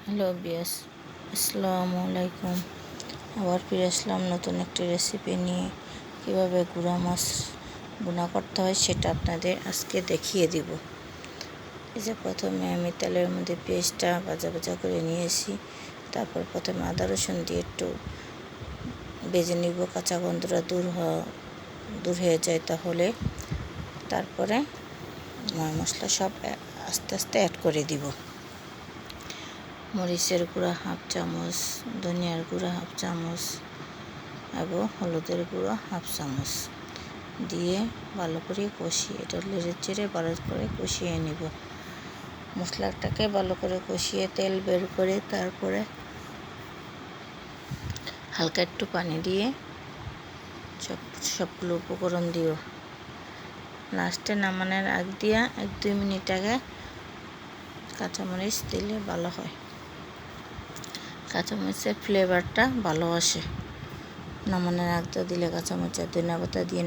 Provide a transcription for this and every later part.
Hello বিয়াস, আসসালামু আলাইকুম। আবার ফিরে আসলাম নতুন একটি রেসিপি নিয়ে। কীভাবে গুঁড়া মাছ বোনা করতে হয় সেটা আপনাদের আজকে দেখিয়ে দিব। এই যে প্রথমে আমি তেলের মধ্যে পেঁয়াজটা ভাজা ভাজা করে নিয়েছি। তারপর প্রথমে আদা রসুন দিয়ে একটু ভেজে নিব, কাঁচা গন্ধটা দূর হয়ে যায়। তাহলে তারপরে মশলা সব আস্তে আস্তে অ্যাড করে দিব। মরিচের গুঁড়া হাফ চামচ, ধনিয়ার গুঁড়া হাফ চামচ এবং হলুদের গুঁড়ো হাফ চামচ দিয়ে ভালো করে কষিয়ে এটা নেড়ে চেড়ে ভালো করে কষিয়ে নিব। মশলাটাকে ভালো করে কষিয়ে তেল বের করে তারপরে হালকা একটু পানি দিয়ে সবগুলো উপকরণ দিও। লাস্টে নামানোর আগ দিয়া 1-2 মিনিট আগে কাঁচামরিচ দিলে ভালো হয়। কাঁচামরিচের ফ্লেভারটা ভালো আসে। নামানোর আগ দিলে কাঁচামরিচের ধনিয়া পাতা দিয়ে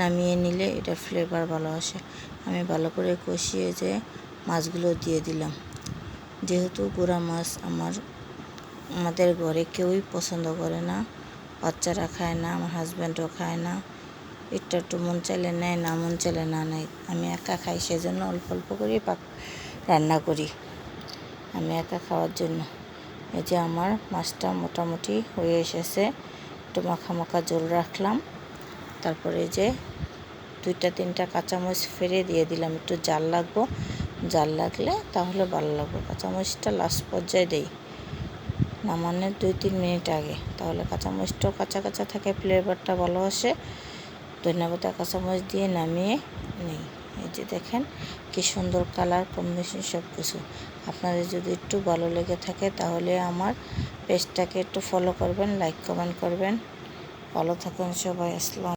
নামিয়ে নিলে এটা ফ্লেভার ভালো আসে। আমি ভালো করে কষিয়ে যে মাছগুলো দিয়ে দিলাম। যেহেতু গুঁড়া মাছ আমাদের ঘরে কেউই পছন্দ করে না, বাচ্চারা খায় না, আমার হাজব্যান্ডও খায় না। একটু মন চাইলে নেয়, না মন চাইলে না নেয়। আমি একা খাই, সেজন্য অল্প অল্প করে রান্না করি আমি একা খাওয়ার জন্য। এই যে আমার মাছটা মোটামুটি হয়ে এসেছে, একটু মাখা মাখা ঝোল রাখলাম। তারপরে যে 2-3টা কাঁচামরিচ ফেলে দিয়ে দিলাম, একটু জাল লাগলে তাহলে ভালো লাগবে। কাঁচামরিচটা লাস্ট পর্যায়ে দেই, নামানোর 2-3 মিনিট আগে, তাহলে কাঁচামরিচটাও কাঁচা কাঁচা থাকে, ফ্লেভারটা ভালো আসে। ধনিয়া পাতা কাঁচামরিচ দিয়ে নামিয়ে নিই। এই যে দেখেন কি সুন্দর কালার কম্বিনেশন সব কিছু। আপনাদের যদি একটু ভালো লেগে থাকে তাহলে আমার পেজটাকে একটু ফলো করবেন, লাইক কমেন্ট করবেন। ভালো থাকুন সবাই। আসসালাম।